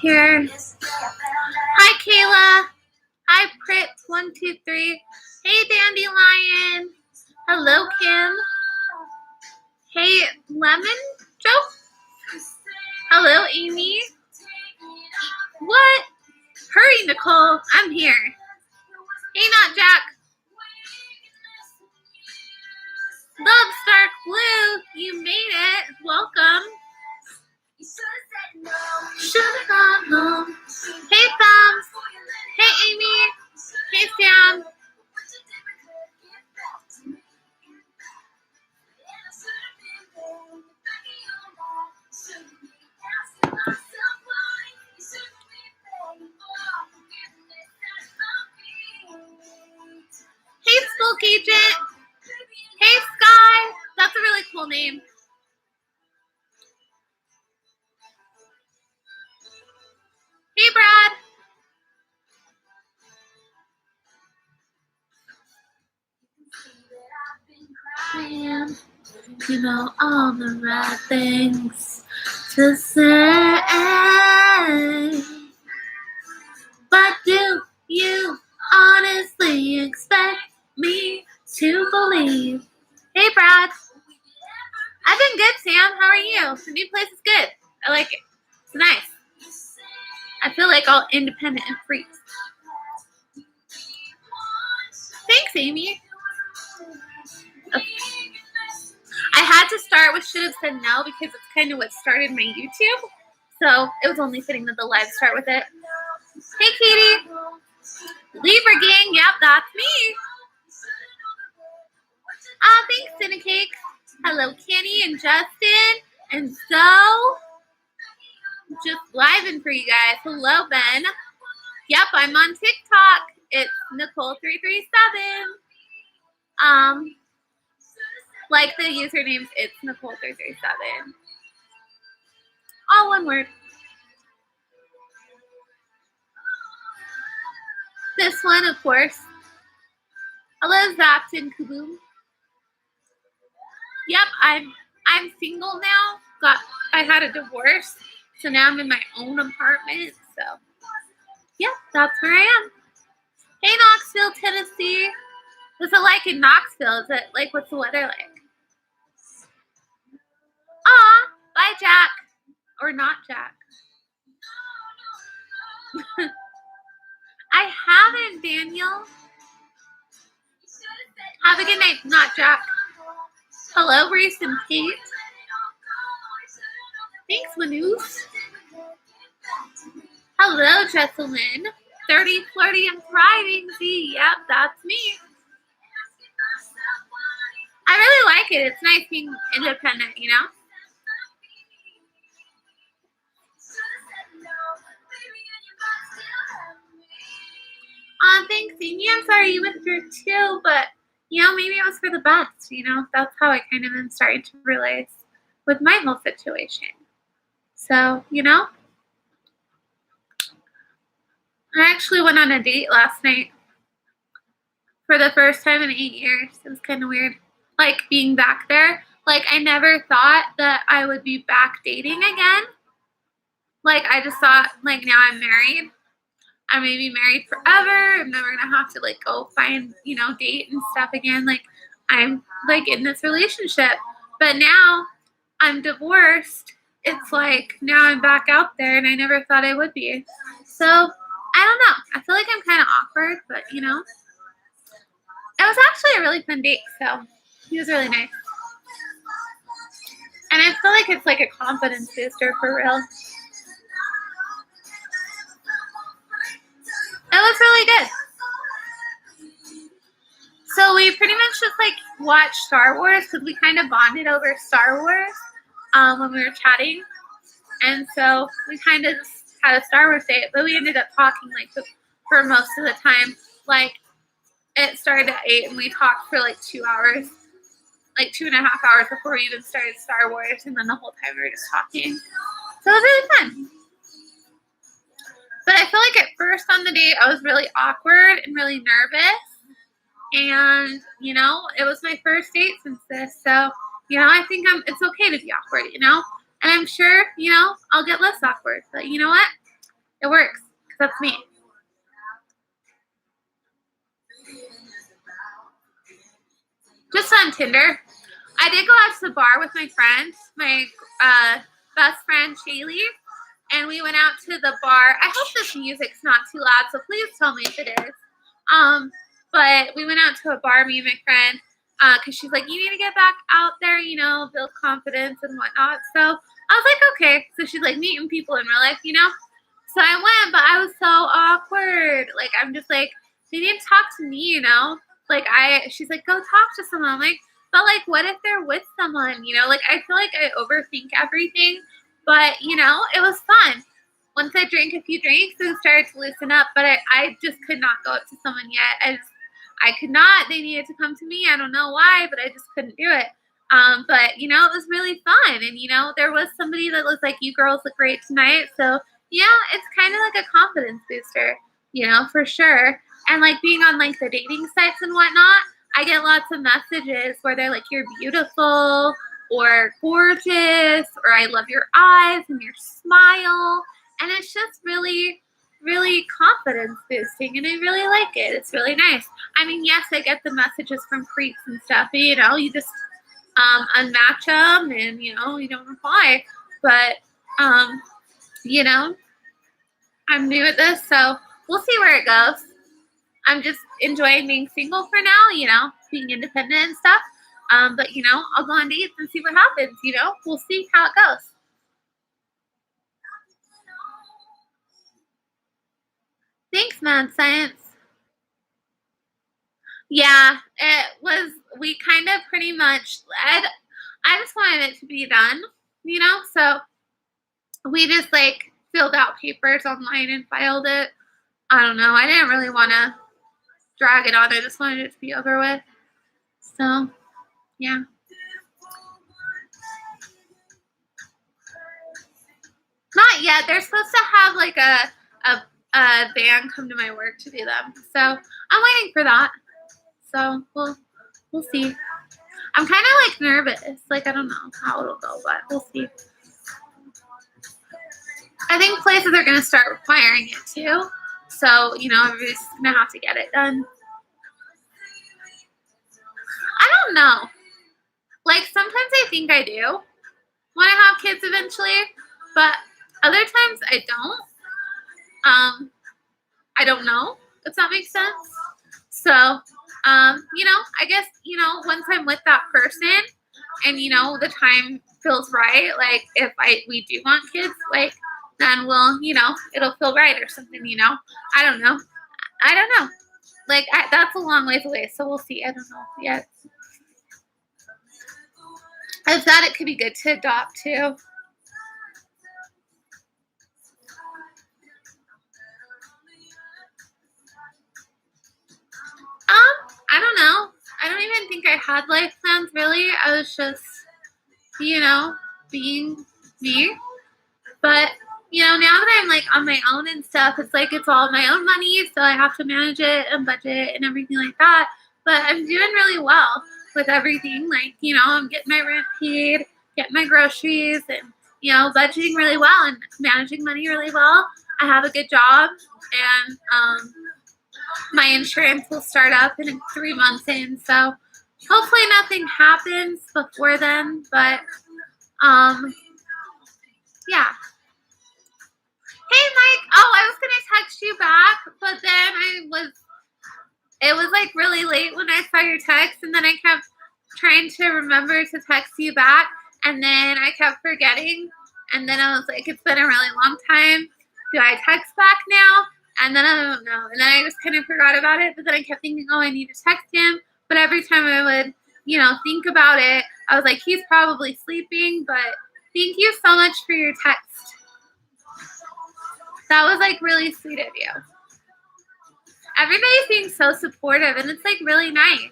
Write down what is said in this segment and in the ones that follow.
here. Hi, Kayla. Hi, Prit123. Hey, Dandelion. Hello, Kim. Hey, Lemon Joe. Hello, Amy. What? Hurry, Nicole. I'm here. Hey, Not Jack. Love Stark Blue. You made it. Welcome. Should've gone home. Hey, Thumbs. Hey, Amy. Hey, Sam. Hey, Smoke Agent. Hey, Sky. That's a really cool name. Hey, Brad. You know all the right things to say, but do you honestly expect me to believe? Hey, Brad. I've been good, Sam. How are you? The new place is good. I like it. It's nice. I feel like all independent and free. Thanks, Amy. Okay. I had to start with should have said no because it's kind of what started my YouTube. So it was only fitting that the live start with it. Hey, Katie. Libra gang. Yep, that's me. Thanks, Cinnacake. Hello, Kenny and Justin. And so, just living for you guys. Hello, Ben. Yep, I'm on TikTok. It's Nichole337. Like the usernames, it's Nichole337. All one word. This one, of course. Hello, Zapped and Kaboom. Yep, I'm single now. I had a divorce, so now I'm in my own apartment. So, yep, that's where I am. Hey, Knoxville, Tennessee. What's it like in Knoxville? Is it like, what's the weather like? Aw, bye, Jack. Or not Jack. I haven't, Daniel. Have a good night, not Jack. Hello, Reese and Pete. Thanks, Manoose. Hello, Jesselyn. 30, flirty, and thriving. See, yep, that's me. I really like it. It's nice being independent, you know? Thanks, Amy. I'm sorry you went through too, but, you know, maybe it was for the best, you know? That's how I kind of am starting to realize with my whole situation. So, you know? I actually went on a date last night for the first time in 8 years. It was kind of weird. Like, being back there. Like, I never thought that I would be back dating again. Like, I just thought, like, now I'm married. I'm going to be married forever. I'm never going to have to, like, go find, you know, date and stuff again. Like, I'm, like, in this relationship. But now I'm divorced. It's like, now I'm back out there, and I never thought I would be. So, I don't know. I feel like I'm kind of awkward, but, you know. It was actually a really fun date, so he was really nice. And I feel like it's like a confidence booster for real. It was really good. So we pretty much just like watched Star Wars because we kind of bonded over Star Wars when we were chatting. And so we kind of just had a Star Wars date, but we ended up talking like for most of the time. Like it started at 8 and we talked for like 2 hours, like 2.5 hours before we even started Star Wars. And then the whole time we were just talking. So it was really fun. But I feel like at first on the date, I was really awkward and really nervous. And, you know, it was my first date since this. So, you know, I think it's okay to be awkward, you know. And I'm sure, you know, I'll get less awkward. But you know what? It works, because that's me. Just on Tinder. I did go out to the bar with my friend, my best friend, Shaylee, and we went out to the bar. I hope this music's not too loud, so please tell me if it is. But we went out to a bar, me and my friend, because she's like, you need to get back out there, you know, build confidence and whatnot. So I was like, okay. So she's like meeting people in real life, you know. So I went, but I was so awkward. Like, I'm just like, they didn't talk to me, you know. Like, she's like, go talk to someone. I'm like, but like, what if they're with someone, you know? Like, I feel like I overthink everything, but you know, it was fun. Once I drank a few drinks and started to loosen up, but I just could not go up to someone yet. I could not. They needed to come to me. I don't know why, but I just couldn't do it. But you know, it was really fun, and you know, there was somebody that was like, "You girls look great tonight." So yeah, it's kind of like a confidence booster, you know, for sure. And like being on like the dating sites and whatnot, I get lots of messages where they're like, "You're beautiful," or "gorgeous," or "I love your eyes and your smile," and it's just really, really confidence boosting, and I really like it. It's really nice. I mean, yes, I get the messages from creeps and stuff, but you know, you just unmatch them, and you know, you don't reply. But you know, I'm new at this, so we'll see where it goes. I'm just enjoying being single for now, you know, being independent and stuff. But you know, I'll go on dates and see what happens. You know, we'll see how it goes. Thanks, Mad Science. Yeah, it was. We kind of pretty much. I just wanted it to be done, you know. So we just like filled out papers online and filed it. I don't know. I didn't really want to drag it on. I just wanted it to be over with. So yeah. Not yet. They're supposed to have like a band come to my work to do them. So I'm waiting for that. So we'll see. I'm kind of like nervous. Like I don't know how it'll go, but we'll see. I think places are gonna start requiring it too. So you know, everybody's gonna have to get it done. I don't know. Like sometimes I think I do want to have kids eventually, but other times I don't. I don't know if that makes sense. So, you know, I guess, you know, once I'm with that person and, you know, the time feels right, like if we do want kids, like then we'll, you know, it'll feel right or something, you know. I don't know. I don't know. Like that's a long ways away, so we'll see. I don't know yet. I thought it could be good to adopt too. I don't know. I don't even think I had life plans really. I was just, you know, being me. But, you know, now that I'm like on my own and stuff, it's like it's all my own money, so I have to manage it and budget and everything like that. But I'm doing really well with everything. Like, you know, I'm getting my rent paid, getting my groceries, and, you know, budgeting really well and managing money really well. I have a good job, and my insurance will start up in 3 months in, so hopefully nothing happens before then, but yeah. Hey Mike, oh, I was gonna text you back, but then it was like really late when I saw your text, and then I kept trying to remember to text you back, and then I kept forgetting, and then I was like, it's been a really long time. Do I text back now? And then I don't know. And then I just kind of forgot about it. But then I kept thinking, oh, I need to text him. But every time I would, you know, think about it, I was like, he's probably sleeping. But thank you so much for your text. That was like really sweet of you. Everybody's being so supportive, and it's like really nice.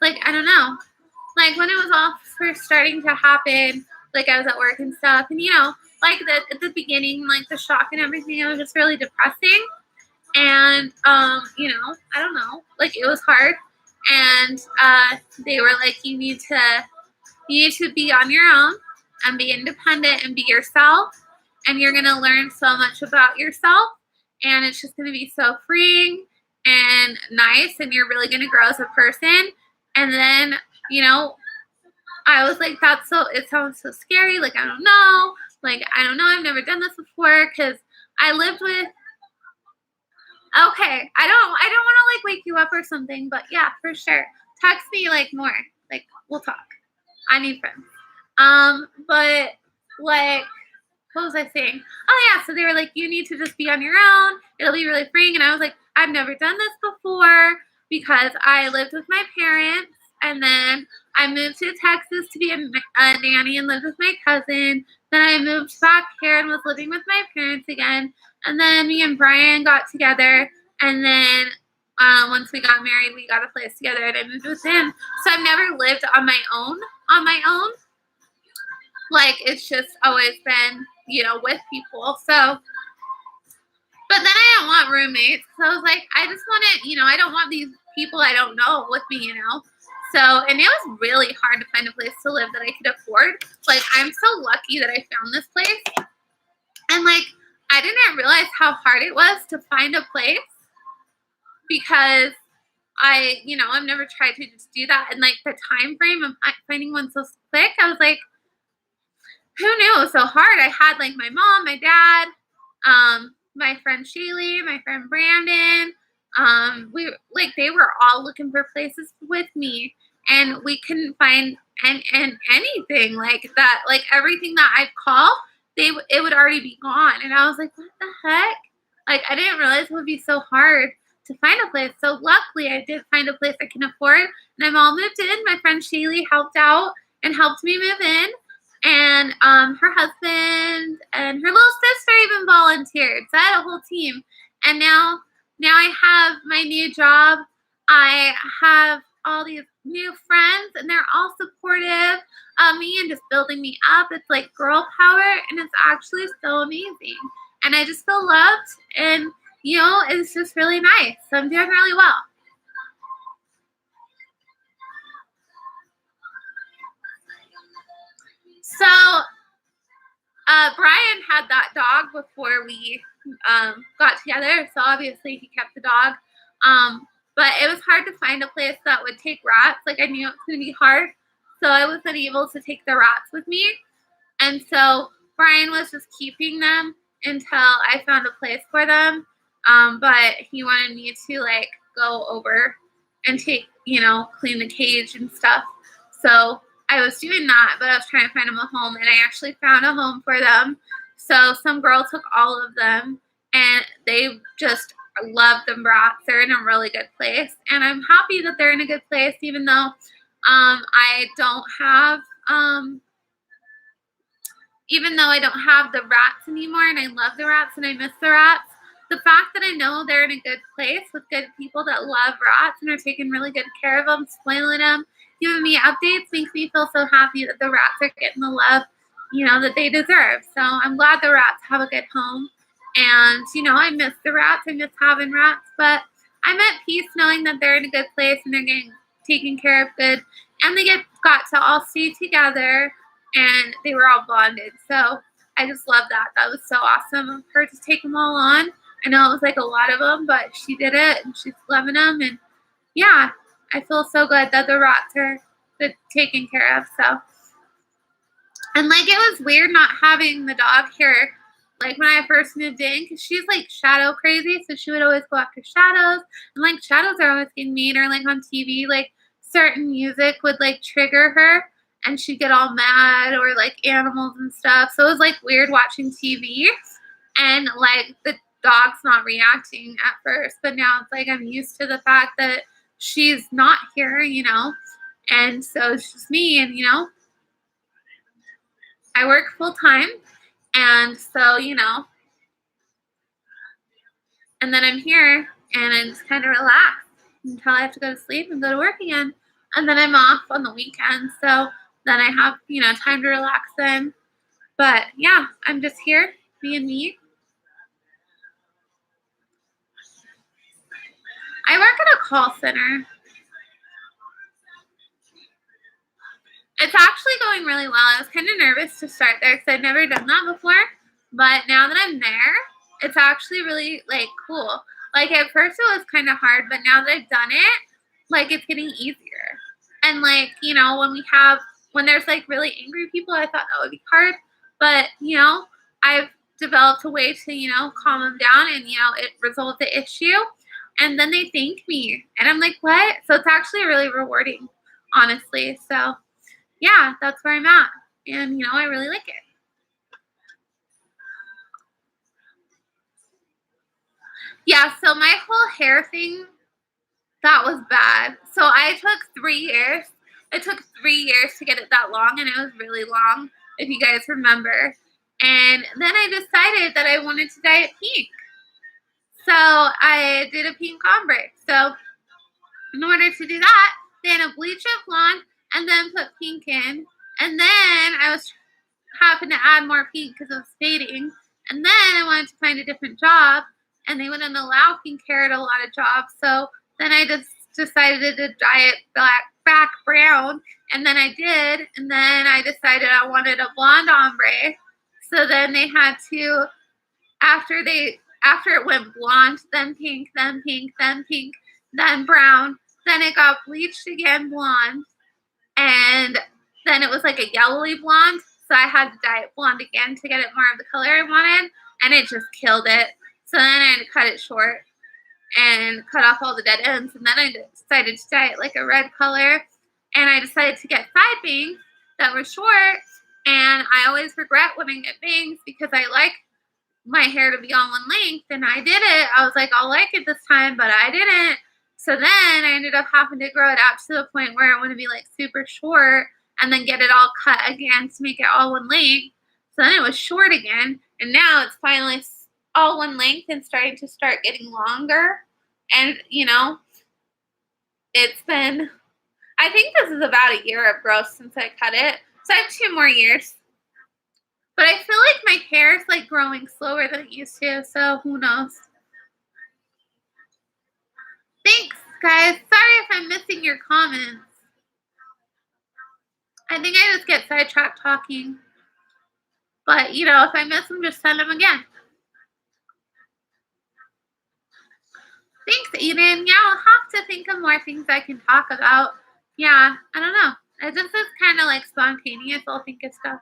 Like, I don't know. Like when it was all first starting to happen, like I was at work and stuff, and you know, like at the beginning, like the shock and everything, it was just really depressing. And you know, I don't know, like it was hard. And they were like, you need to be on your own and be independent and be yourself. and you're going to learn so much about yourself, and it's just going to be so freeing and nice, and you're really going to grow as a person. And then, I was like, it sounds so scary. Like, I don't know. Like, I don't know. I've never done this before because I lived with, okay, I don't want to like wake you up or something, but yeah, for sure. Text me like more. Like, we'll talk. I need friends. But like, what was I saying? Oh yeah, so they were like, you need to just be on your own. It'll be really freeing. And I was like, I've never done this before because I lived with my parents, and then I moved to Texas to be a nanny and lived with my cousin. Then I moved back here and was living with my parents again. And then me and Brian got together, and then once we got married, we got a place together, and I moved with him. So I've never lived on my own. Like, it's just always been, with people. So, but then I don't want roommates. So I was like, I just want to, I don't want these people I don't know with me. So, and it was really hard to find a place to live that I could afford. Like, I'm so lucky that I found this place. And like, I didn't realize how hard it was to find a place because I've never tried to just do that. And like the time frame of finding one so quick, I was like, who knew it was so hard? I had like my mom, my dad, my friend Shaylee, my friend Brandon. They were all looking for places with me, and we couldn't find anything like that. Like everything that I'd call, it would already be gone. And I was like, what the heck? Like I didn't realize it would be so hard to find a place. So luckily I did find a place I can afford, and I'm all moved in. My friend Shaylee helped out and helped me move in. And her husband and her little sister even volunteered. So I had a whole team. And now I have my new job. I have all these new friends, and they're all supportive of me and just building me up. It's like girl power, and it's actually so amazing. And I just feel loved, and it's just really nice. So I'm doing really well. So, Brian had that dog before we got together, so obviously he kept the dog. But it was hard to find a place that would take rats. Like I knew it was going to be hard, so I wasn't able to take the rats with me. And so Brian was just keeping them until I found a place for them. But he wanted me to like go over and take, clean the cage and stuff. So I was doing that, but I was trying to find them a home, and I actually found a home for them. So some girl took all of them, and they just love the rats. They're in a really good place, and I'm happy that they're in a good place, even though I don't have the rats anymore, and I love the rats and I miss the rats. The fact that I know they're in a good place with good people that love rats and are taking really good care of them, spoiling them, giving me updates, makes me feel so happy that the rats are getting the love, that they deserve. So I'm glad the rats have a good home. And, I miss the rats. I miss having rats. But I'm at peace knowing that they're in a good place and they're getting taken care of good. And they got to all stay together, and they were all bonded. So I just love that. That was so awesome of her to take them all on. I know it was like a lot of them, but she did it, and she's loving them. And yeah, I feel so good that the rats are good, taken care of. So, and like it was weird not having the dog here, like when I first moved in, because she's like shadow crazy, so she would always go after shadows, and like shadows are always getting mean, or like on TV, like certain music would like trigger her, and she'd get all mad, or like animals and stuff. So it was like weird watching TV, and like the dog's not reacting at first, but now it's like I'm used to the fact that she's not here, and so it's just me, and I work full time, and so and then I'm here, and I just kind of relax until I have to go to sleep and go to work again, and then I'm off on the weekend, so then I have time to relax then. But yeah, I'm just here being me. I work at a call center. It's actually going really well. I was kind of nervous to start there because I'd never done that before. But now that I'm there, it's actually really like cool. Like at first it was kind of hard, but now that I've done it, like it's getting easier. And like, when there's like really angry people, I thought that would be hard, but I've developed a way to, calm them down and, it resolved the issue. And then they thank me and I'm like, what? So it's actually really rewarding, honestly. So yeah, that's where I'm at. And, I really like it. Yeah, so my whole hair thing, that was bad. So I took 3 years. It took 3 years to get it that long, and it was really long, if you guys remember. And then I decided that I wanted to dye it pink. So I did a pink ombre. So in order to do that, then I bleach it blonde and then put pink in. And then I was happened to add more pink because it was fading. And then I wanted to find a different job, and they wouldn't allow pink hair at a lot of jobs. So then I just decided to dye it back brown, and then I did. And then I decided I wanted a blonde ombre. So then they had to, after it went blonde, then pink, then pink, then pink, then brown, then it got bleached again blonde, and then it was like a yellowy blonde. So I had to dye it blonde again to get it more of the color I wanted, and it just killed it. So then I had to cut it short and cut off all the dead ends, and then I decided to dye it like a red color, and I decided to get side bangs that were short, and I always regret when I get bangs because I like my hair to be on one length, and I did it. I was like, I'll like it this time, but I didn't. So then I ended up having to grow it out to the point where I want to be like super short and then get it all cut again to make it all one length. So then it was short again, and now it's finally all one length and starting to start getting longer. And it's been, I think this is about a year of growth since I cut it. So I have 2 more years. But I feel like my hair is like growing slower than it used to, so who knows. Thanks, guys. Sorry if I'm missing your comments. I think I just get sidetracked talking. But, if I miss them, just send them again. Thanks, Eden. Yeah, I'll have to think of more things I can talk about. Yeah, I don't know. It just is kind of like spontaneous. I'll think of stuff.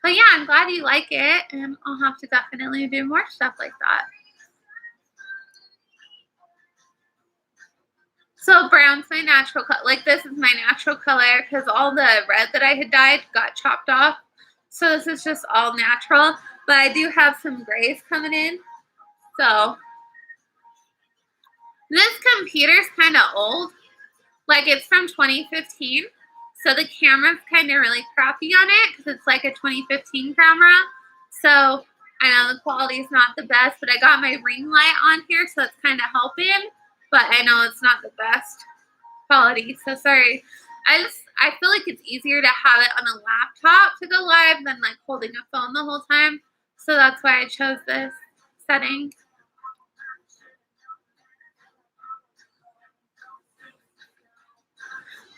But yeah, I'm glad you like it, and I'll have to definitely do more stuff like that. So brown's my natural color. Like this is my natural color because all the red that I had dyed got chopped off. So this is just all natural. But I do have some grays coming in. So this computer's kind of old. Like it's from 2015. So the camera's kind of really crappy on it because it's like a 2015 camera. So I know the quality's not the best, but I got my ring light on here, so it's kind of helping. But I know it's not the best quality, so sorry. I feel like it's easier to have it on a laptop to go live than like holding a phone the whole time. So that's why I chose this setting.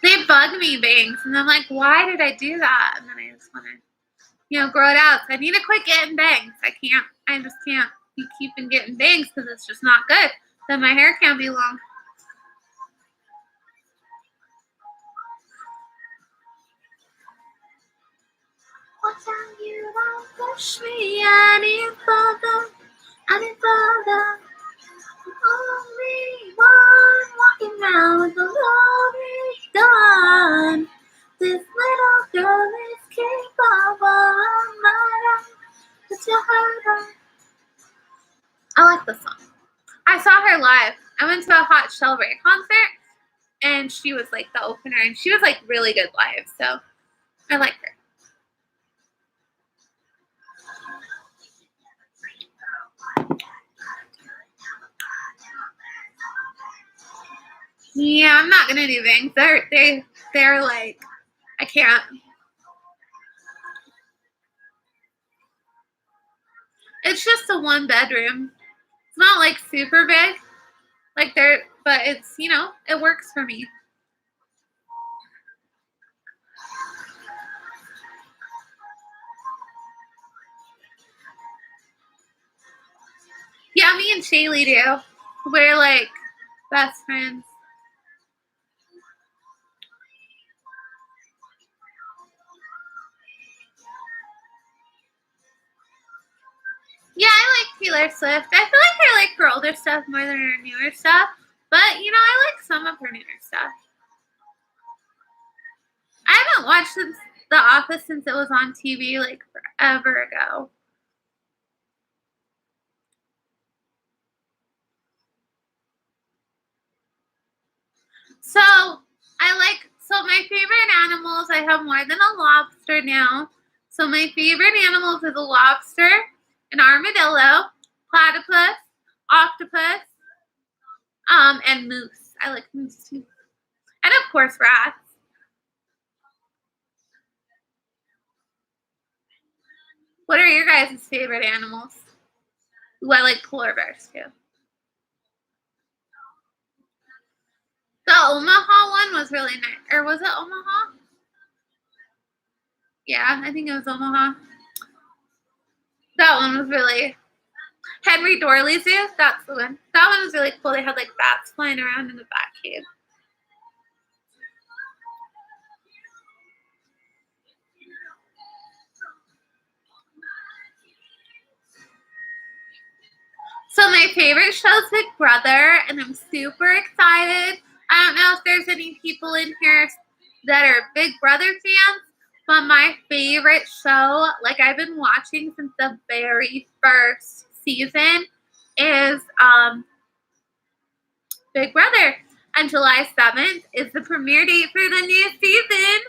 They bug me, bangs, and I'm like, why did I do that? And then I just want to, grow it out. So I need to quit getting bangs. I just can't be keeping getting bangs because it's just not good. Then my hair can't be long. What time you don't push me any further, any further. Only one walking around with the glory gone. This little girl is capable of murder. It's your heart. I like this song. I saw her live. I went to a Hot Shelby concert, and she was like the opener, and she was like really good live. So I like her. Yeah, I'm not gonna do bangs. They're like, I can't. It's just a 1-bedroom. It's not like super big, but it's it works for me. Yeah, me and Shaylee do. We're like best friends. Yeah, I like Taylor Swift. I feel like I like her older stuff more than her newer stuff. But, you know, I like some of her newer stuff. I haven't watched The Office since it was on TV like forever ago. So, so my favorite animals, I have more than a lobster now. So my favorite animals is a lobster, an armadillo, platypus, octopus, and moose. I like moose too. And of course rats. What are your guys' favorite animals? Ooh, I like polar bears too. The Omaha one was really nice. Or was it Omaha? Yeah, I think it was Omaha. That one was really Henry Dorley Zoo. That's the one. That one was really cool. They had like bats flying around in the bat cave. So my favorite show is Big Brother, and I'm super excited. I don't know if there's any people in here that are Big Brother fans, but my favorite show, like I've been watching since the very first season, is Big Brother. And July 7th is the premiere date for the new season,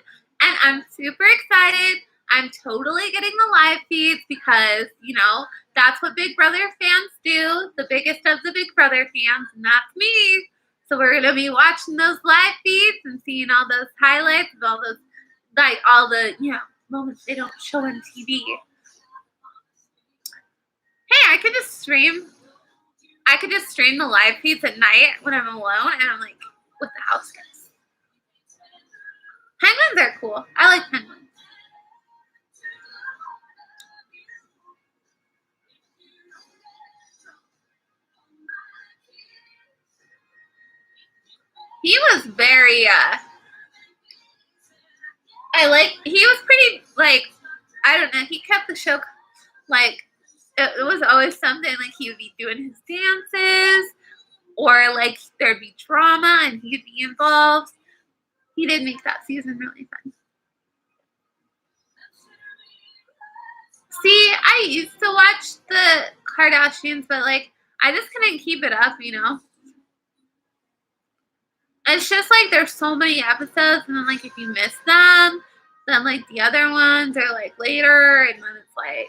and I'm super excited. I'm totally getting the live feeds because, you know, that's what Big Brother fans do, the biggest of the Big Brother fans, and that's me. So we're going to be watching those live feeds and seeing all those highlights of all those, like all the, you know, moments they don't show on TV. Hey, I could just stream the live feeds at night when I'm alone and I'm like with the house guests. Penguins are cool. I like penguins. He was very he was pretty like I don't know, he kept the show like it was always something like he would be doing his dances or like there'd be drama and he'd be involved. He did make that season really fun. See, I used to watch the Kardashians, but like I just couldn't keep it up, you know. It's just like there's so many episodes, and then like if you miss them, then like the other ones are like later, and then it's like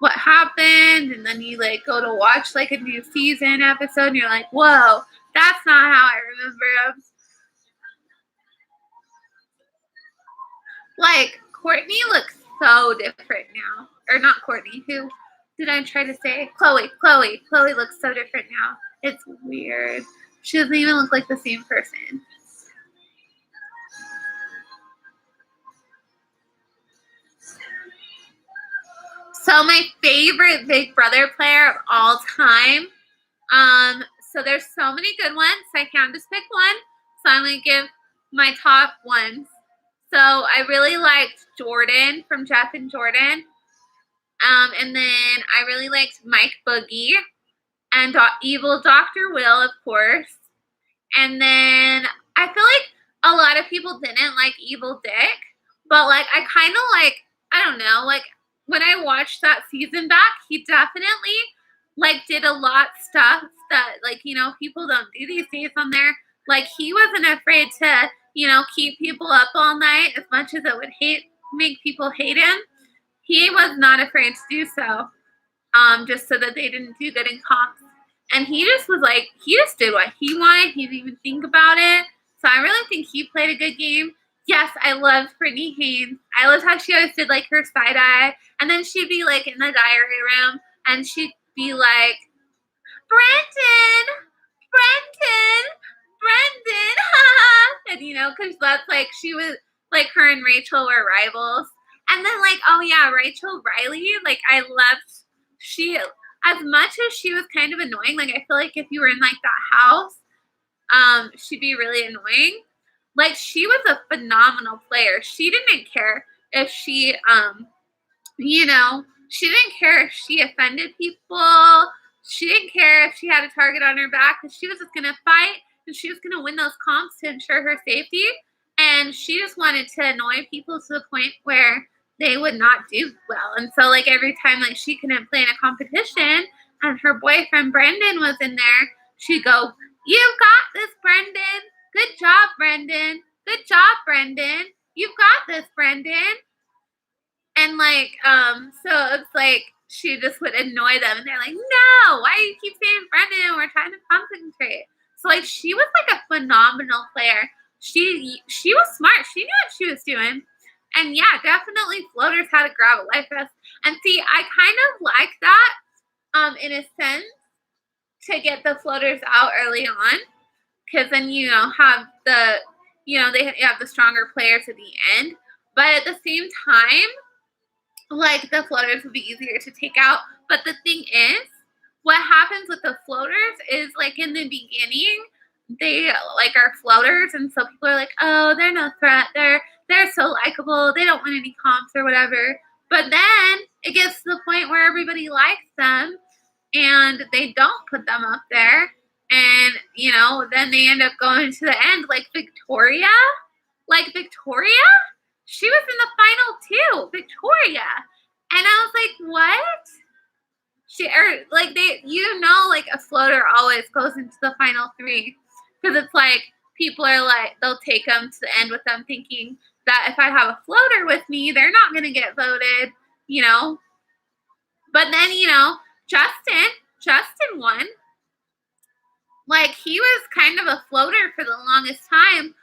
what happened, and then you like go to watch like a new season episode, and you're like, whoa, that's not how I remember them. Like Courtney looks so different now, or not Courtney? Who did I try to say? Chloe. Chloe looks so different now. It's weird. She doesn't even look like the same person. So my favorite Big Brother player of all time. So there's so many good ones. I can't just pick one. So I'm gonna give my top ones. So I really liked Jordan from Jeff and Jordan. And then I really liked Mike Boogie and Evil Dr. Will, of course. And then I feel like a lot of people didn't like Evil Dick, but like I kind of like I don't know, like when I watched that season back, he definitely like did a lot stuff that like you know people don't do these days on there. Like he wasn't afraid to you know keep people up all night as much as it would make people hate him. He was not afraid to do so, just so that they didn't do good in comps. And he just was like, he just did what he wanted. He didn't even think about it. So I really think he played a good game. Yes, I loved Brittany Haynes. I loved how she always did like her side eye. And then she'd be like in the diary room and she'd be like, Brendan, Brendan, Brendan, and you know, because that's like she was like her and Rachel were rivals. And then like, oh yeah, Rachel Riley, like I loved she as much as she was kind of annoying, like, I feel like if you were in, like, that house, she'd be really annoying. Like, she was a phenomenal player. She didn't care if she, she didn't care if she offended people. She didn't care if she had a target on her back because she was just going to fight and she was going to win those comps to ensure her safety. And she just wanted to annoy people to the point where they would not do well. And so, like, every time, like, she couldn't play in a competition and her boyfriend Brendan was in there, she'd go, "You've got this, Brendan. Good job, Brendan. Good job, Brendan. You've got this, Brendan." And like, so it's like she just would annoy them and they're like, "No, why do you keep saying Brendan? We're trying to concentrate." So like she was like a phenomenal player. She was smart. She knew what she was doing. And yeah, definitely floaters had to grab a life vest. And see, I kind of like that, in a sense, to get the floaters out early on. Because then have they have the stronger players at the end. But at the same time, like the floaters would be easier to take out. But the thing is, what happens with the floaters is like in the beginning, they like are floaters, and so people are like, "Oh, they're no threat. They're so likable. They don't win any comps or whatever." But then it gets to the point where everybody likes them, and they don't put them up there, and then they end up going to the end, like Victoria. Like Victoria, she was in the final too, Victoria. And I was like, what? Like a floater always goes into the final three. Because it's like, people are like, they'll take them to the end with them thinking that if I have a floater with me, they're not going to get voted, you know. But then, Justin won. Like, he was kind of a floater for the longest time.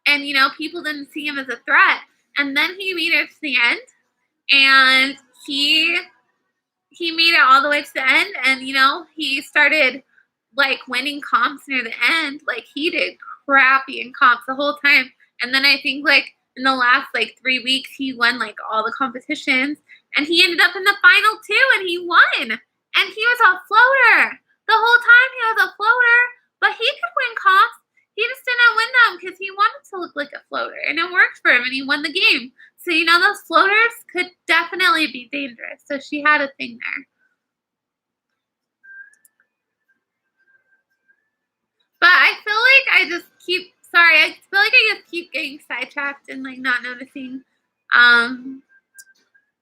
And, people didn't see him as a threat. And then he made it to the end. And he made it all the way to the end. And, he started, like, winning comps near the end. Like, he did crappy in comps the whole time. And then I think, like, in the last, like, 3 weeks, he won, like, all the competitions. And he ended up in the final too, and he won. And he was a floater. The whole time he was a floater. But he could win comps. He just didn't win them because he wanted to look like a floater. And it worked for him, and he won the game. So, those floaters could definitely be dangerous. So she had a thing there. But I feel like I feel like I just keep getting sidetracked and, like, not noticing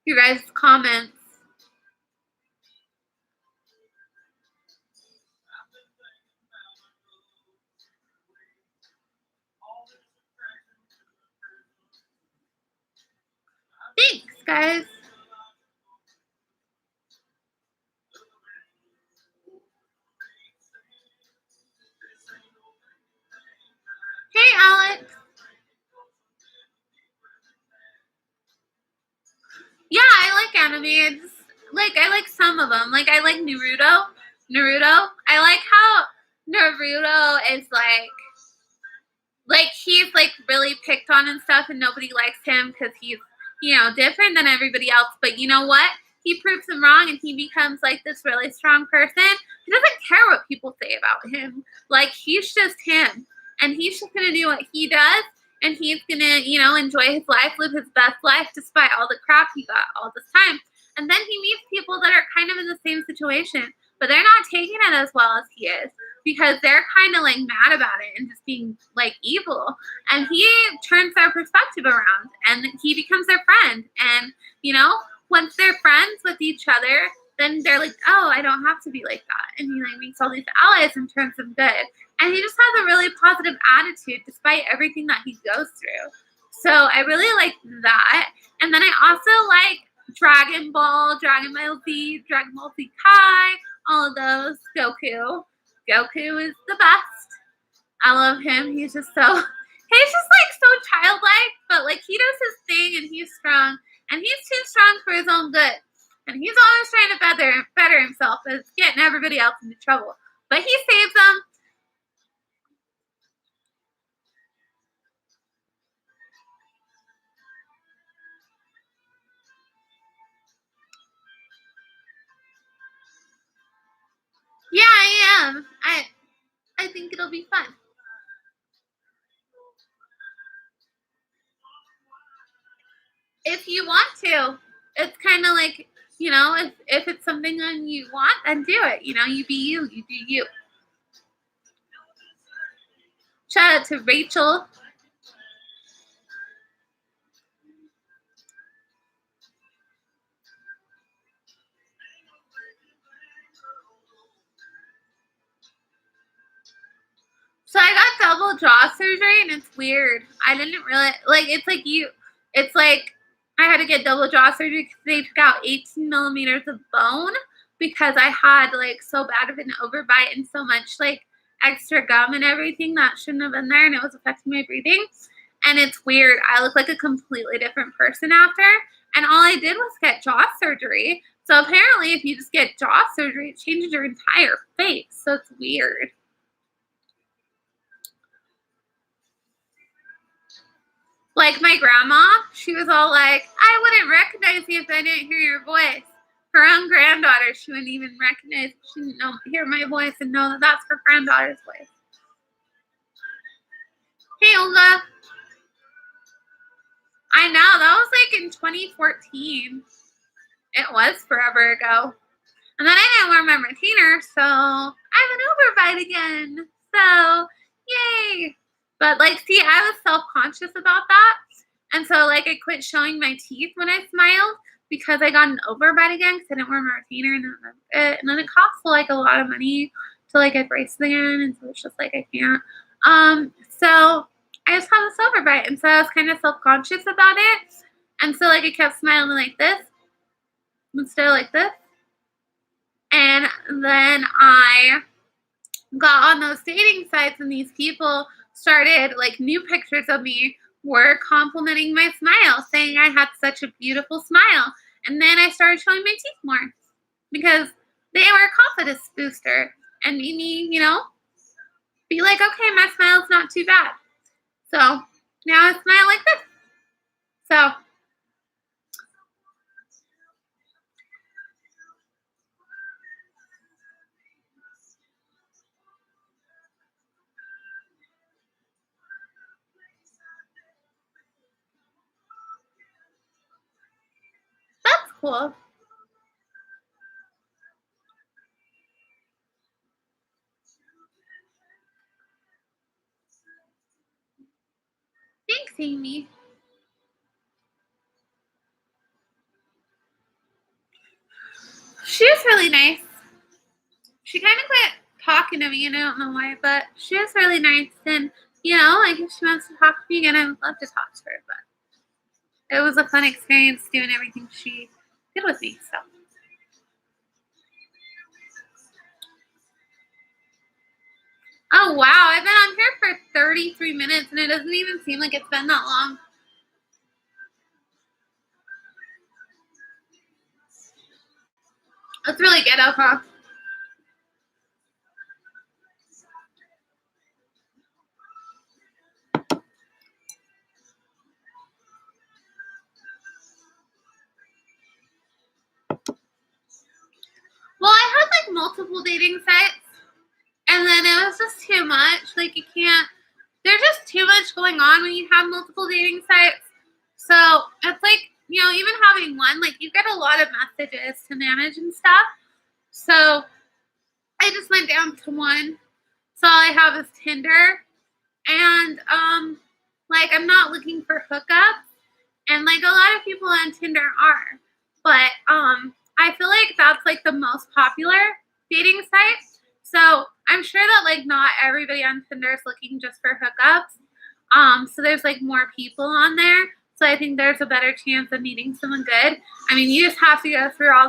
your guys' comments. Thanks, guys. Hey, Alex. Yeah, I like anime. It's, like, I like some of them. Like, I like Naruto. I like how Naruto is, like he's, like, really picked on and stuff, and nobody likes him because he's, different than everybody else. But you know what? He proves them wrong, and he becomes, like, this really strong person. He doesn't care what people say about him. Like, he's just him, and he's just gonna do what he does, and he's gonna, enjoy his life, live his best life, despite all the crap he got all this time. And then he meets people that are kind of in the same situation, but they're not taking it as well as he is, because they're kind of, like, mad about it and just being, like, evil. And he turns their perspective around, and he becomes their friend. And, once they're friends with each other, then they're like, "Oh, I don't have to be like that." And he, like, makes all these allies and turns them good. And he just has a really positive attitude despite everything that he goes through. So I really like that. And then I also like Dragon Ball, Dragon Ball Z, Dragon Ball Z Kai, all of those. Goku is the best. I love him. He's just like so childlike, but, like, he does his thing, and he's strong, and he's too strong for his own good. And he's always trying to better himself, but it's getting everybody else into trouble. But he saves them. Yeah, I am. I think it'll be fun. If you want to. It's kind of like, if it's something that you want, then do it. You be you do you. Shout out to Rachel. So I got double jaw surgery and it's weird. I didn't really it's like I had to get double jaw surgery because they took out 18 millimeters of bone because I had like so bad of an overbite and so much like extra gum and everything that shouldn't have been there and it was affecting my breathing. And it's weird. I look like a completely different person after. And all I did was get jaw surgery. So apparently if you just get jaw surgery, it changes your entire face. So it's weird. Like my grandma, she was all like, I wouldn't recognize you if I didn't hear your voice. Her own granddaughter, she wouldn't even recognize, she didn't hear my voice and know that that's her granddaughter's voice. Hey, Olga. I know, that was like in 2014. It was forever ago. And then I didn't wear my retainer, so I have an overbite again. So, yay. But like, see, I was self-conscious about that. And so like I quit showing my teeth when I smiled because I got an overbite again because I didn't wear my retainer and then it costs like a lot of money to like get braces again. And so it's just like I can't. So I just have this overbite. And so I was kind of self-conscious about it. And so like I kept smiling like this instead of like this. And then I got on those dating sites and these people started like new pictures of me were complimenting my smile, saying I had such a beautiful smile. And then I started showing my teeth more because they were a confidence booster and made me, be like, okay, my smile's not too bad. So now I smile like this. So that's cool. Thanks, Amy. She was really nice. She kind of quit talking to me, and I don't know why, but she was really nice. And, like if she wants to talk to me again, I would love to talk to her. But it was a fun experience doing everything she did with me. So, oh wow, I've been on here for 33 minutes, and it doesn't even seem like it's been that long. Let's really get up, huh? Well, I had like multiple dating sites, and then it was just too much. Like, you can't, there's just too much going on when you have multiple dating sites. So it's like, even having one, like, you get a lot of messages to manage and stuff. So I just went down to one. So all I have is Tinder. And, like, I'm not looking for hookups. And, like, a lot of people on Tinder are. But, I feel like that's, like, the most popular dating site. So I'm sure that, like, not everybody on Tinder is looking just for hookups. So there's, like, more people on there. So I think there's a better chance of meeting someone good. I mean, you just have to go through all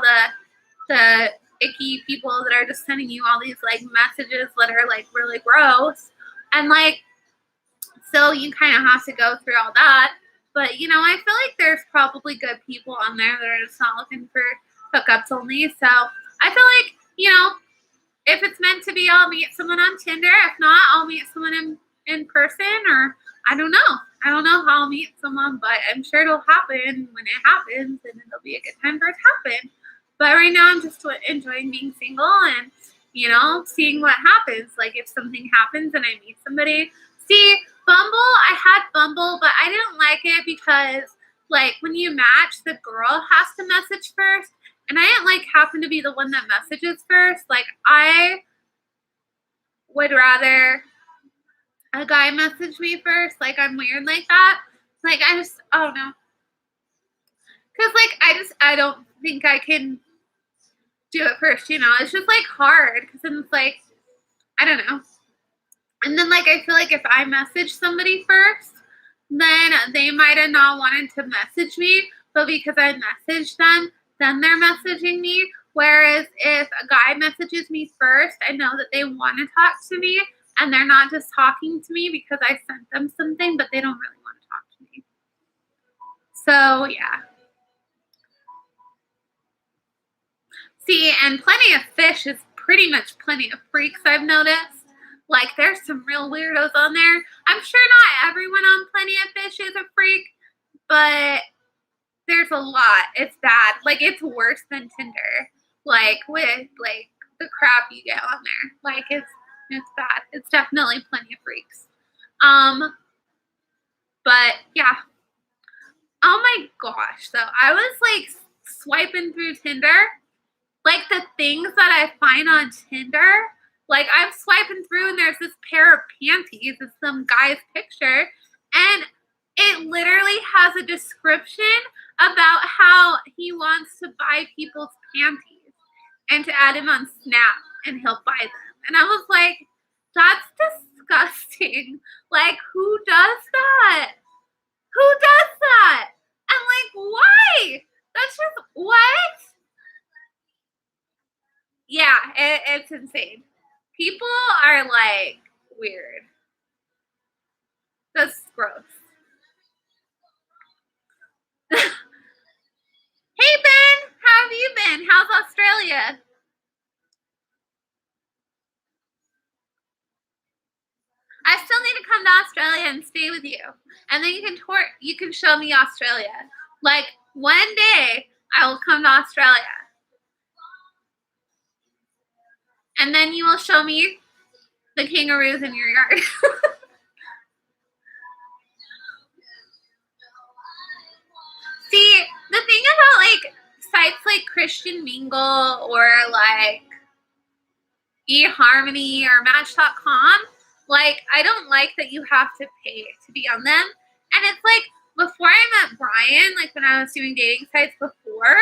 the icky people that are just sending you all these, like, messages that are, like, really gross. And, like, so you kind of have to go through all that. But, I feel like there's probably good people on there that are just not looking for hookups only. So I feel like, if it's meant to be, I'll meet someone on Tinder. If not, I'll meet someone in person, or I don't know. I don't know how I'll meet someone, but I'm sure it'll happen when it happens, and it'll be a good time for it to happen. But right now, I'm just enjoying being single, and, you know, seeing what happens. Like if something happens and I meet somebody. See, Bumble, I had Bumble, but I didn't like it because like when you match, the girl has to message first. And I didn't like happen to be the one that messages first. Like I would rather a guy message me first. Like I'm weird like that. Like I don't know. Cause like I don't think I can do it first, you know. It's just like hard because then it's like I don't know. And then like I feel like if I message somebody first, then they might have not wanted to message me, but because I messaged them, then they're messaging me. Whereas if a guy messages me first, I know that they want to talk to me and they're not just talking to me because I sent them something, but they don't really want to talk to me. So yeah. See, and Plenty of Fish is pretty much Plenty of Freaks, I've noticed. Like, there's some real weirdos on there. I'm sure not everyone on Plenty of Fish is a freak, but there's a lot. It's bad. Like, it's worse than Tinder. Like, with, like, the crap you get on there. Like, it's bad. It's definitely Plenty of Freaks. But, yeah. Oh my gosh, though. I was, like, swiping through Tinder. Like, the things that I find on Tinder, like, I'm swiping through and there's this pair of panties. It's some guy's picture. And it literally has a description about how he wants to buy people's panties and to add him on Snap and he'll buy them. And I was like, that's disgusting. Like, who does that? Who does that? And like, why? That's just, what? Yeah, it's insane. People are like weird. That's gross. Hey Ben, how have you been? How's Australia? I still need to come to Australia and stay with you. And then you can show me Australia. Like one day I will come to Australia. And then you will show me the kangaroos in your yard. See, the thing about like sites like Christian Mingle or like eHarmony or Match.com, like I don't like that you have to pay to be on them. And it's like before I met Brian, like when I was doing dating sites before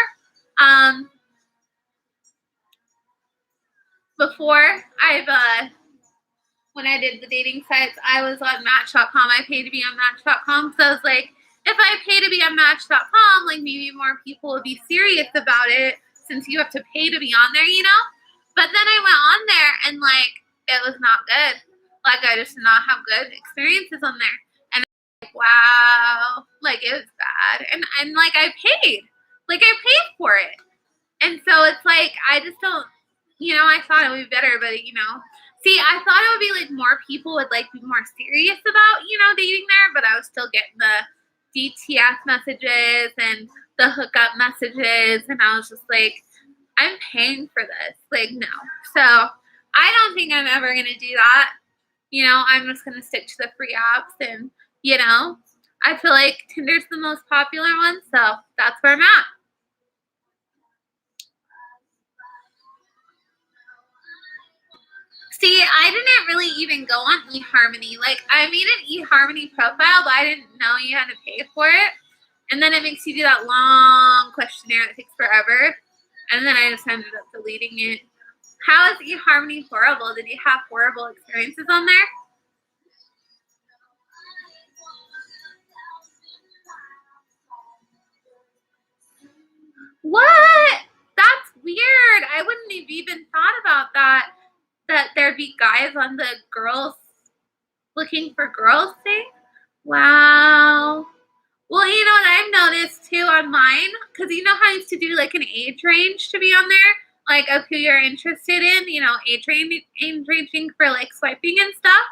when I did the dating sites, I was on Match.com. I paid to be on Match.com. So I was like, if I pay to be on Match.com, like maybe more people would be serious about it since you have to pay to be on there, you know? But then I went on there and like it was not good. Like I just did not have good experiences on there. And like, wow, like it was bad. And like I paid. Like I paid for it. And so it's like I just don't, you know, I thought it would be better, but you know. See, I thought it would be like more people would like be more serious about, you know, dating there, but I was still getting the DTF messages and the hookup messages, and I was just like, I'm paying for this. Like, no. So I don't think I'm ever going to do that. You know, I'm just going to stick to the free apps, and, you know, I feel like Tinder's the most popular one, so that's where I'm at. See, I didn't really even go on eHarmony. Like, I made an eHarmony profile, but I didn't know you had to pay for it. And then it makes you do that long questionnaire that takes forever. And then I just ended up deleting it. How is eHarmony horrible? Did you have horrible experiences on there? What? That's weird. I wouldn't have even thought about that there'd be guys on the girls looking for girls thing. Wow. Well, you know what I've noticed too on mine, because you know how I used to do like an age range to be on there, like of who you're interested in, you know, age ranging for like swiping and stuff.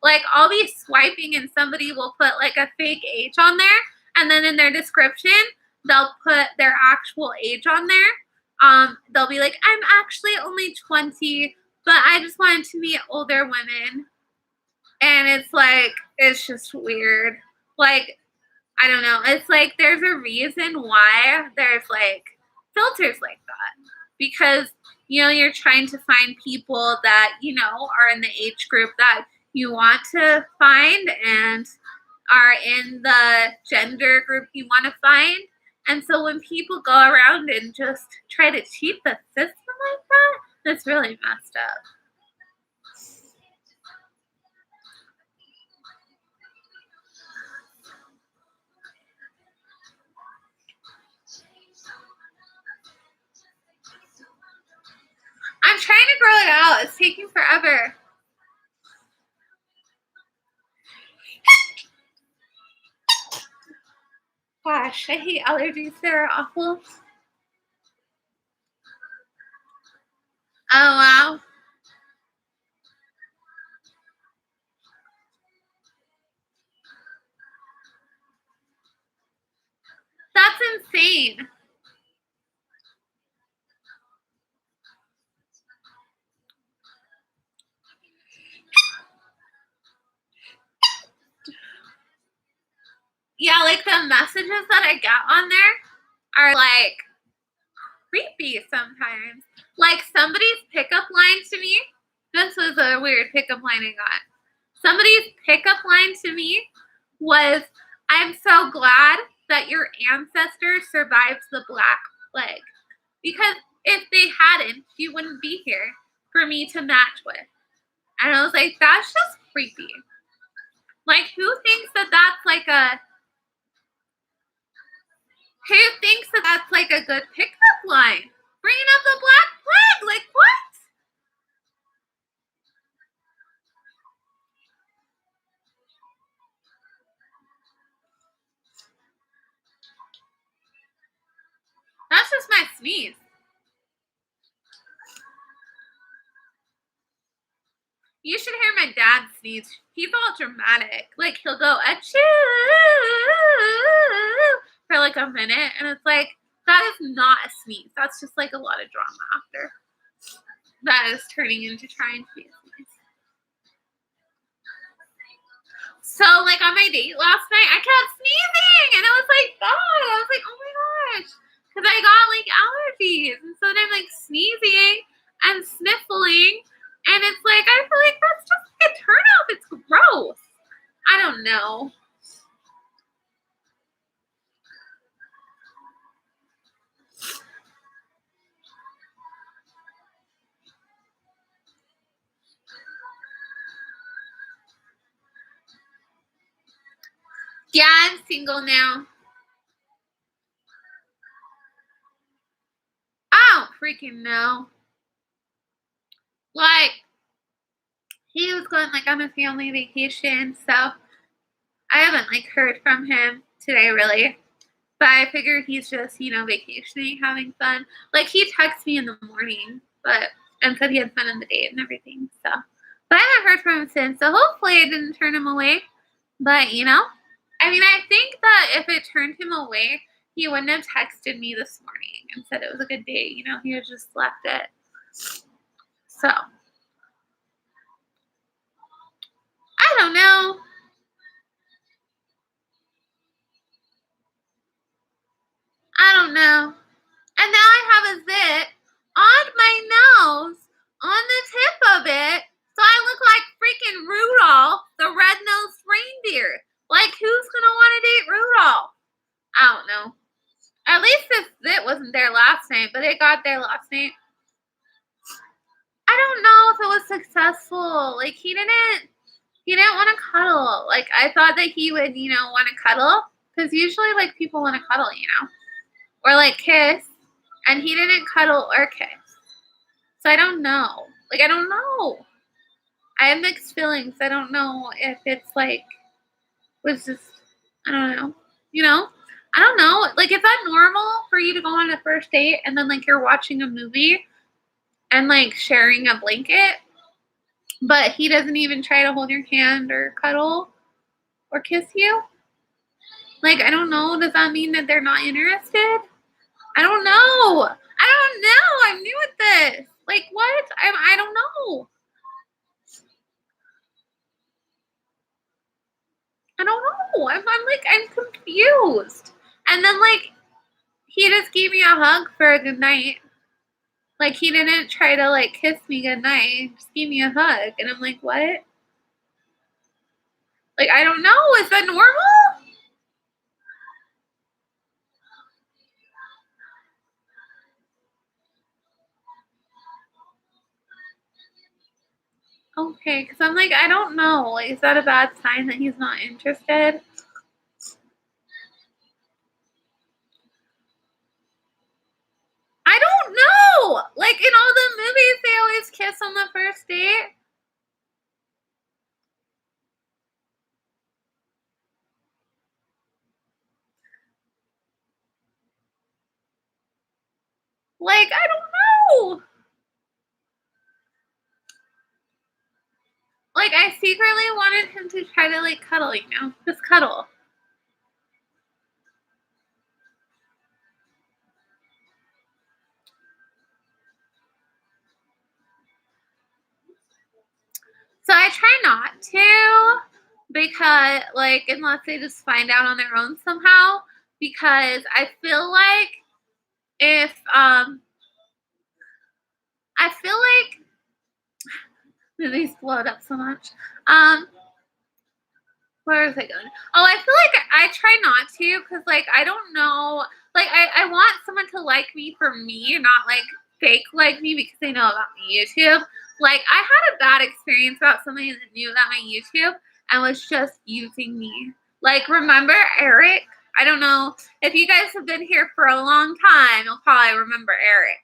Like I'll be swiping and somebody will put like a fake age on there, and then in their description they'll put their actual age on there. They'll be like, I'm actually only 20, But I just wanted to meet older women, and it's like it's just weird. Like, I don't know. It's like there's a reason why there's like filters like that. Because, you're trying to find people that, are in the age group that you want to find and are in the gender group you want to find. And so when people go around and just try to cheat the system like that, that's really messed up. I'm trying to grow it out. It's taking forever. Gosh, I hate allergies. They're awful. Oh, wow. That's insane. Yeah, like the messages that I get on there are like creepy sometimes. Like somebody's pickup line to me. This was a weird pickup line I got. Somebody's pickup line to me was, "I'm so glad that your ancestors survived the Black Plague. Because if they hadn't, you wouldn't be here for me to match with." And I was like, that's just creepy. Like, who thinks that that's like a good pickup line? Bringing up the Black Plague, like what? That's just my sneeze. You should hear my dad sneeze. He's all dramatic. Like he'll go achoo for like a minute, and it's like that is not a sneeze. That's just like a lot of drama after. That is turning into trying to be a sneeze. So like on my date last night, I kept sneezing, and I was like, God, I was like, oh my gosh, because I got like allergies, and so then I'm like sneezing and sniffling, and it's like I feel like that's just like a turn off. It's gross. I don't know. Yeah, I'm single now. I don't freaking know. Like he was going like on a family vacation, so I haven't like heard from him today really. But I figure he's just, vacationing, having fun. Like he texted me in the morning, and said he had fun on the date and everything. So, but I haven't heard from him since. So hopefully I didn't turn him away. But I mean, I think that if it turned him away, he wouldn't have texted me this morning and said it was a good date. He would just left it. So I don't know. I don't know. And now I have a zit on my nose, on the tip of it, so I look like freaking Rudolph, the red-nosed reindeer. Like, who's gonna want to date Rudolph? I don't know. At least this zit wasn't there last night, but it got there last night. I don't know if it was successful. Like, he didn't want to cuddle. Like, I thought that he would, want to cuddle, because usually, like, people want to cuddle, or like kiss. And he didn't cuddle or kiss. So I don't know. Like, I don't know. I have mixed feelings. I don't know if it's like, was just, I don't know. I don't know. Like, is that normal for you to go on a first date and then, like, you're watching a movie and, like, sharing a blanket, but he doesn't even try to hold your hand or cuddle or kiss you? Like, I don't know. Does that mean that they're not interested? I don't know. I'm new at this. Like, what? I don't know. I don't know. I'm confused. And then, like, he just gave me a hug for a good night. Like, he didn't try to, like, kiss me goodnight. He just gave me a hug. And I'm like, what? Like, I don't know. Is that normal? Okay, because I'm like, I don't know. Like, is that a bad sign that he's not interested? I don't know. Like, in all the movies, they always kiss on the first date. Like, I don't know. Like, I secretly wanted him to try to, like, cuddle, you know? Just cuddle. So I try not to because, like, unless they just find out on their own somehow, because I feel like if, I feel like movies blow it up so much. Um, where is I going? Oh, I feel like I try not to because, like, I don't know. Like, I want someone to like me for me, not like fake like me because they know about my YouTube. Like, I had a bad experience about somebody that knew about my YouTube and was just using me. Like, remember Eric? I don't know if you guys have been here for a long time, you'll probably remember Eric.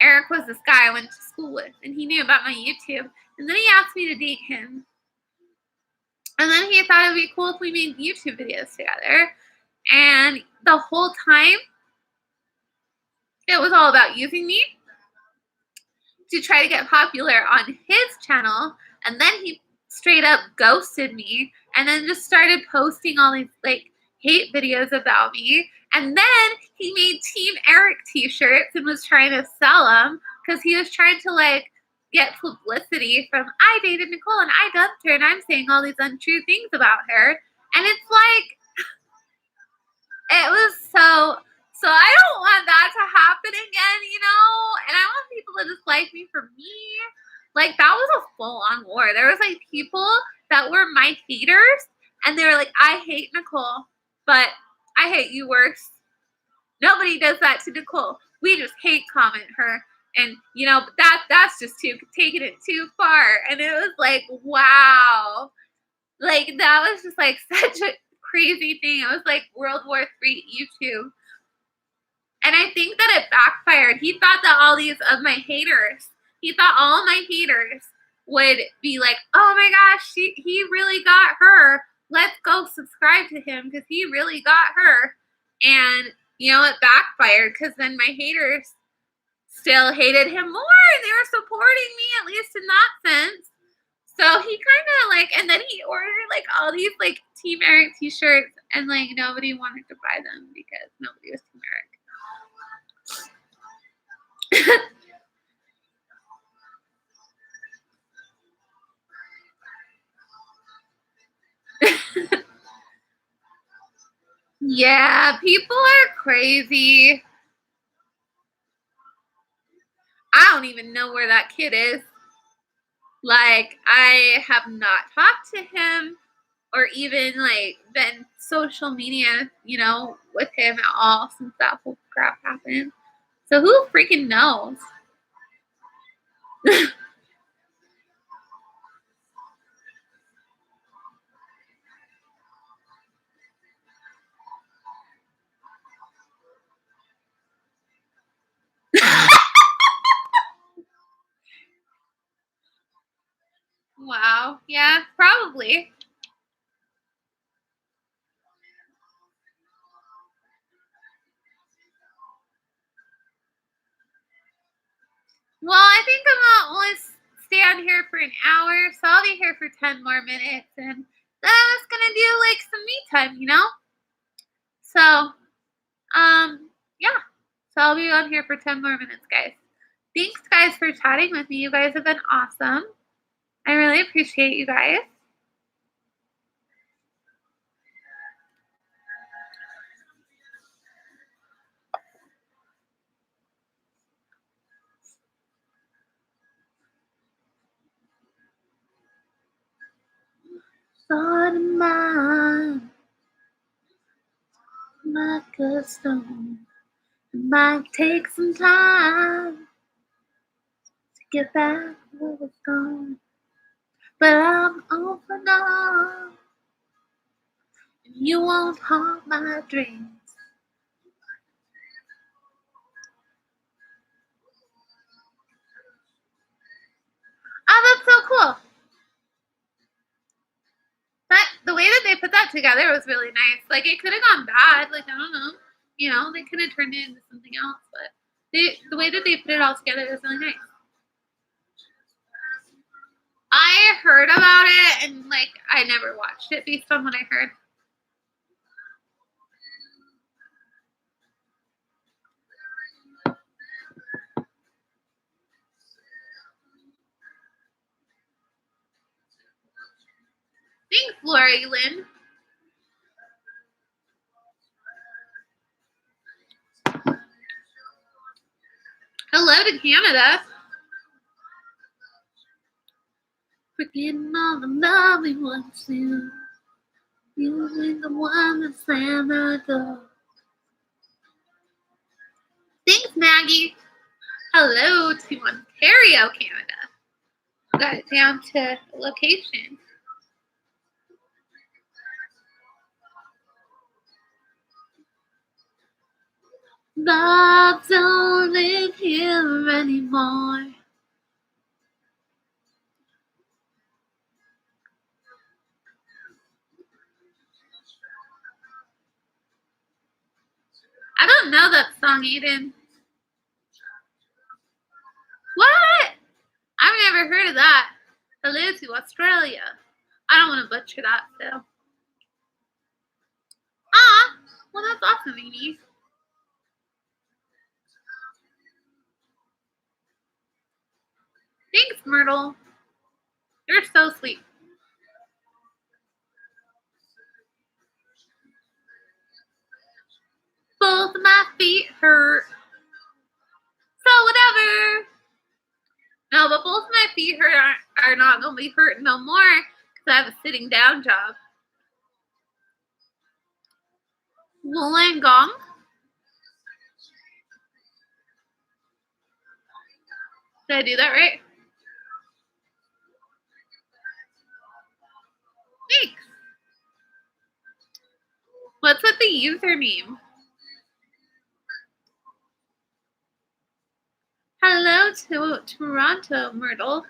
Eric was this guy I went to school with, and he knew about my YouTube. And then he asked me to date him. And then he thought it would be cool if we made YouTube videos together. And the whole time, it was all about using me to try to get popular on his channel. And then he straight up ghosted me and then just started posting all these, like, hate videos about me. And then he made Team Eric t-shirts and was trying to sell them because he was trying to, like, get publicity from I dated Nichole and I dumped her and I'm saying all these untrue things about her. And it's like, it was so I don't want that to happen again, you know? And I want people to just like me for me. Like, that was a full-on war. There was, like, people that were my haters, and they were like, I hate Nichole, but I hate you worse. Nobody does that to Nichole. We just hate comment her. And, you know, but that's just taking it too far. And it was like, wow. Like, that was just, like, such a crazy thing. It was like World War III YouTube. And I think that it backfired. He thought that all these of my haters, he thought all my haters would be like, oh my gosh, he really got her. Let's go subscribe to him because he really got her. And, you know, it backfired because then my haters still hated him more. And they were supporting me, at least in that sense. So he kind of, like, and then he ordered, like, all these, like, Team Eric t-shirts, and, like, nobody wanted to buy them because nobody was Team Eric. Yeah, people are crazy. I don't even know where that kid is. Like, I have not talked to him or even, like, been social media, you know, with him at all since that whole crap happened. So who freaking knows? Wow. Yeah, probably. Well, I think I'm gonna only stay on here for an hour, so I'll be here for 10 more minutes, and then I'm just gonna do, like, some me time, you know? So, yeah. So I'll be on here for 10 more minutes, guys. Thanks, guys, for chatting with me. You guys have been awesome. I really appreciate you guys. Thought of mine, like a stone. It might take some time to get back where it's gone, but I'm open up. You won't haunt my dreams. Oh, that's so cool. The way that they put that together was really nice. Like, it could have gone bad. Like, I don't know. You know, they could have turned it into something else. But the way that they put it all together was really nice. I heard about it, and, like, I never watched it based on what I heard. Thanks, Lori Lynn. Hello to Canada. Forgetting all the love we once knew. You ain't the one that slammed the door. Thanks, Maggie. Hello to Ontario, Canada. Got it down to location. Love don't live here anymore. I don't know that song, Aiden. What? I've never heard of that. Hello to Australia. I don't want to butcher that, so. Ah, well, that's awesome, Amy. Thanks, Myrtle. You're so sweet. Both of my feet hurt. So whatever. No, but both of my feet are not going to be hurting no more because I have a sitting down job. Wollongong. Did I do that right? Thanks. What's with the username? Hello to Toronto, Myrtle.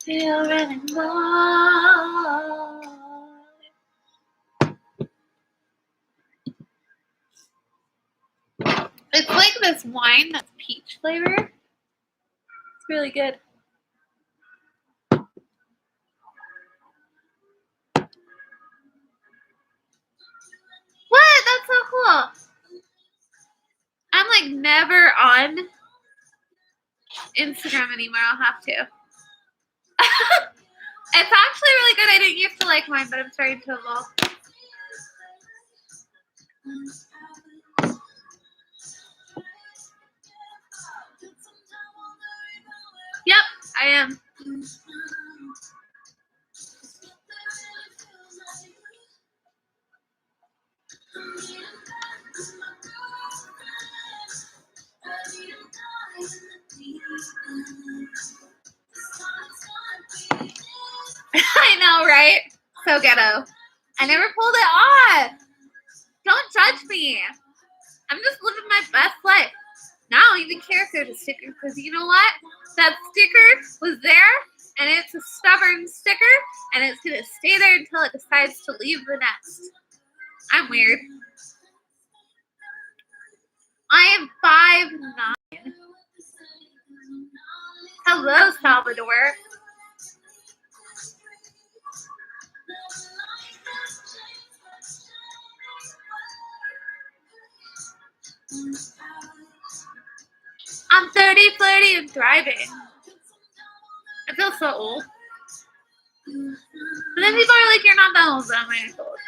Feel anymore. It's like this wine that's peach flavor. It's really good. What? That's so cool. I'm like never on Instagram anymore. I'll have to. It's actually really good. I didn't used to like mine, but I'm starting to evolve. Yep, I am. I know, right? So ghetto. I never pulled it off. Don't judge me. I'm just living my best life. Now I don't even care if there's a sticker because you know what? That sticker was there and it's a stubborn sticker and it's going to stay there until it decides to leave the nest. I'm weird. I am 5'9". Hello, Salvador. I'm 30, flirty, and thriving. I feel so old. But then people are like, you're not that old, but I'm like old.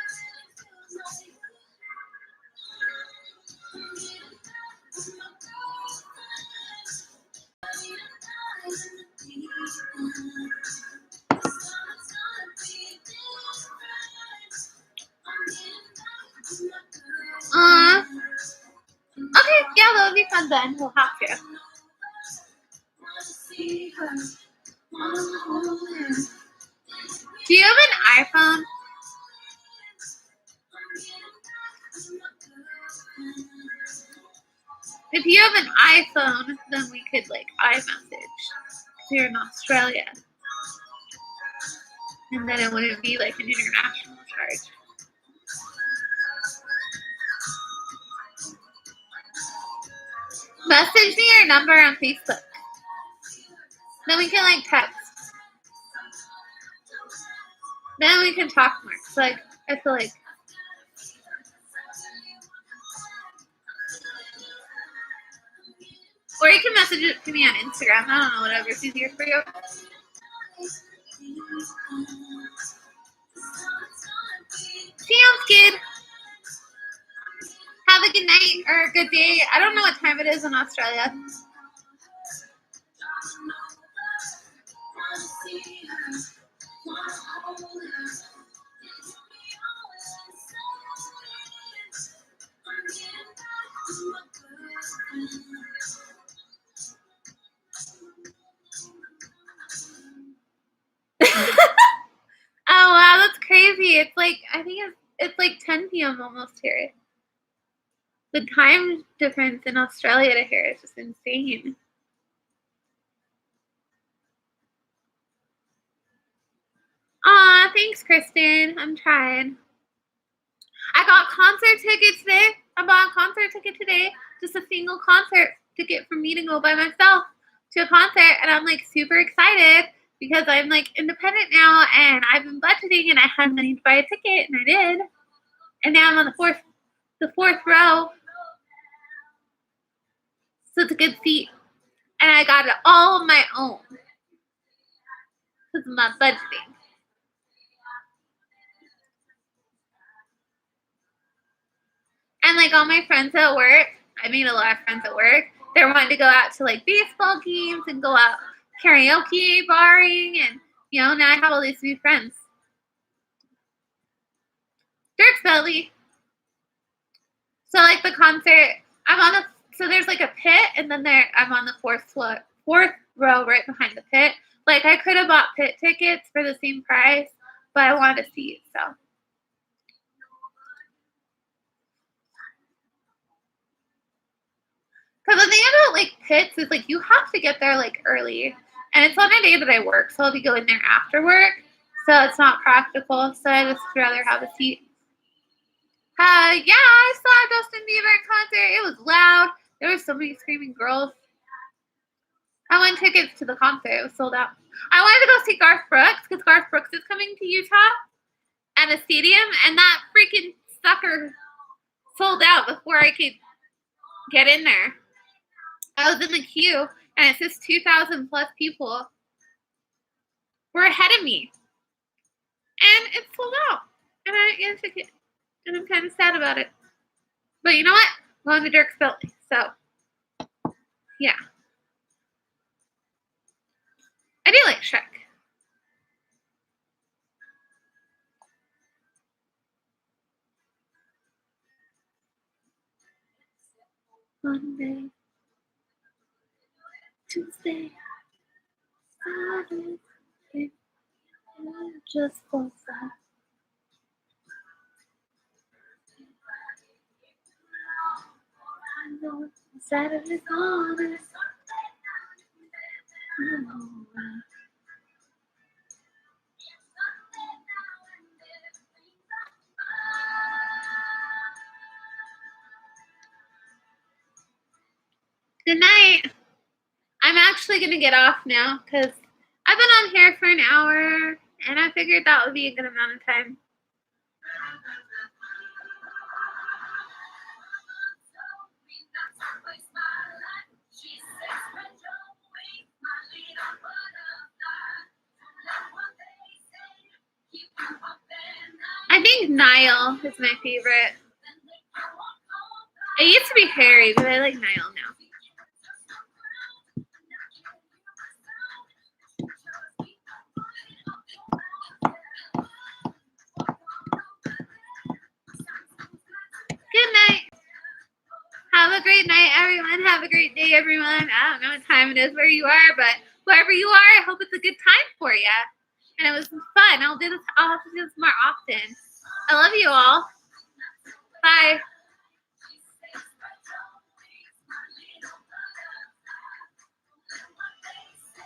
Okay, yeah, that'll be fun then. We'll have to. Do you have an iPhone? If you have an iPhone, then we could like iMessage. Because you're in Australia. And then it wouldn't be like an international charge. Message me your number on Facebook. Then we can like text. Then we can talk more. So like I feel like or you can message it to me on Instagram. I don't know, whatever's easier for you. Sounds good. Have a good night or a good day. I don't know what time it is in Australia. Oh wow, that's crazy. It's like I think it's like 10 p.m. almost here. The time difference in Australia to here is just insane. Aw, thanks, Kristen. I'm trying. I got concert tickets today. I bought a concert ticket today. Just a single concert ticket for me to go by myself to a concert. And I'm like super excited because I'm like independent now and I've been budgeting and I had money to buy a ticket and I did. And now I'm on the fourth row. So it's a good seat. And I got it all on my own. Because of my budgeting. And like all my friends at work, I made a lot of friends at work. They're wanting to go out to like baseball games and go out karaoke barring and now I have all these new friends. Dirk's Belly. So like the concert, so there's like a pit and then I'm on the fourth row right behind the pit. Like I could have bought pit tickets for the same price, but I wanted a seat, so. Because the thing about like pits is like you have to get there like early, and it's on a day that I work, so I'll be going there after work, so it's not practical. So I just rather have a seat. Yeah, I saw Justin Bieber in concert. It was loud. There were so many screaming girls. I won tickets to the concert. It was sold out. I wanted to go see Garth Brooks because Garth Brooks is coming to Utah at a stadium, and that freaking sucker sold out before I could get in there. I was in the queue, and it says 2,000 plus people were ahead of me. And it's sold out. And I didn't get a ticket. And I'm kind of sad about it. But you know what? I'm going to Dirk's Belly. So, yeah. I do like Shrek. Monday, Tuesday, Saturday, just for fun. Saturday's gone. Good night. I'm actually going to get off now because I've been on here for an hour and I figured that would be a good amount of time. I think Niall is my favorite. It used to be Harry, but I like Niall now. Good night. Have a great night, everyone. Have a great day, everyone. I don't know what time it is where you are, but wherever you are, I hope it's a good time for you. And it was fun. I'll have to do this more often. I love you all. Bye.